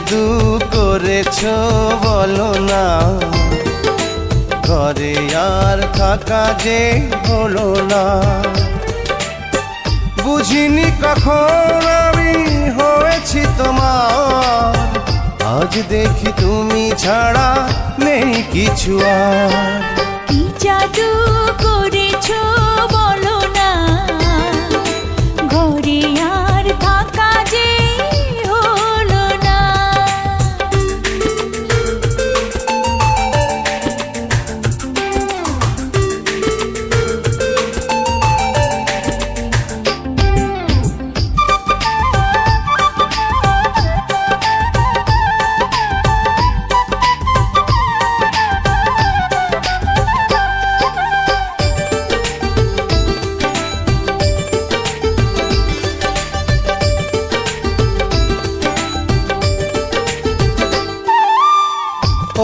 জাদু করেছো বলো না, ঘরে আর থাকা যে হলো না। বুঝিনি কখন আমি হয়েছি তোমার, আজ দেখি তুমি ছাড়া নেই কিছু আর। কি জাদু করেছো বলো না, ঘরে আর থাকা যে হলো না।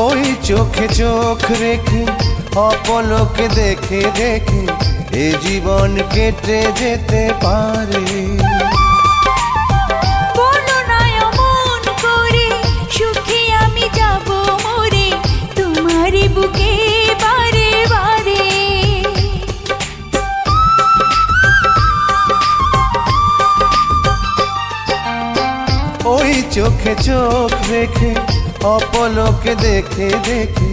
ওই চোখে চোখ রেখে অপলকে দেখে দেখে এ জীবন কেটে যেতে পারে। বলো না এমন করে, সুখে আমি যাব মরে তোমারই বুকে বারে বারে। ওই চোখে চোখ রেখে অপলকে দেখে দেখে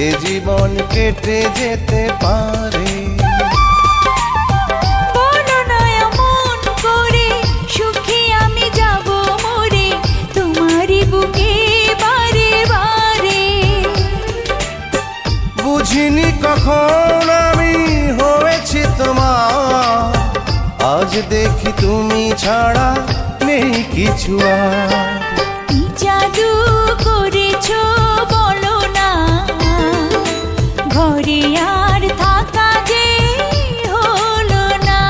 এ জীবন কেটে যেতে পারে। বলো না এমন করে, সুখে আমি যাব মরে তোমারই বুকে বারে বারে। বুঝিনি কখন আমি হয়েছি তোমার, আজ দেখি তুমি ছাড়া নেই কিছু আর। কি জাদু করেছো বলো না, ঘরে আর থাকা যে হলো না।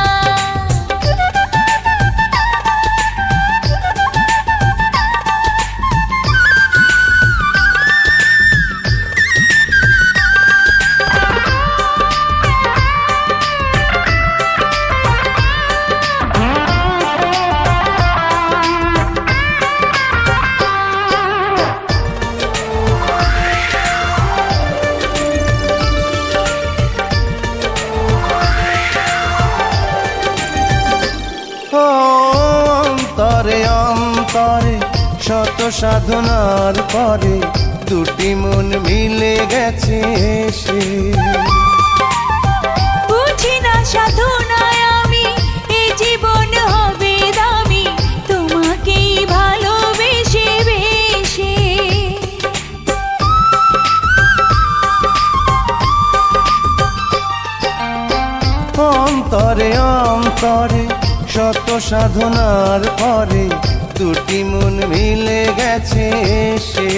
অন্তরে অন্তরে শত সাধনার পরে দুটি মন মিলে গেছে এসে। বুঝি না সাধনায় আমি এ জীবন হবে দামি তোমাকেই ভালোবেসে বেশে। অন্তরে অন্তরে শত সাধনার পরে দুটি মন মিলে গেছে এসে।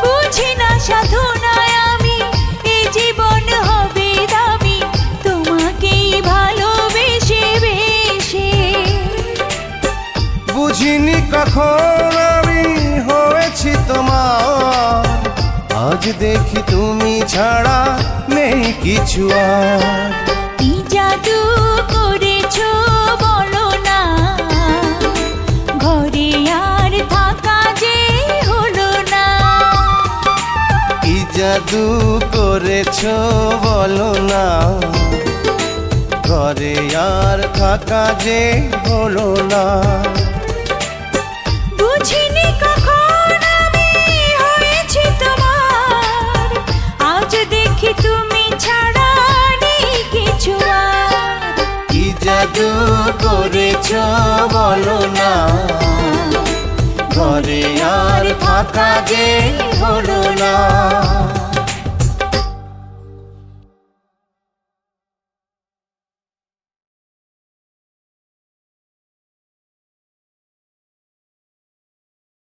বুঝি না সাধনায় আমি এ জীবন হবে দামি তোমাকেই ভালোবেসে বেশে। বুঝিনি কখন আমি হয়েছি তোমার, আজ দেখি তুমি ছাড়া নেই কিছু আর। কি জাদু করেছো বলো না, ঘরে আর থাকা যে হলো না। কি জাদু করেছো বলো না, ঘরে আর থাকা যে হলো না। বুঝিনি কখন আমি হয়েছি তোমার, আজ দেখি তুমি ছাড়া নেই কিছু আর। কি জাদু করেছো বলো না, ঘরে আর থাকা যে হলো না।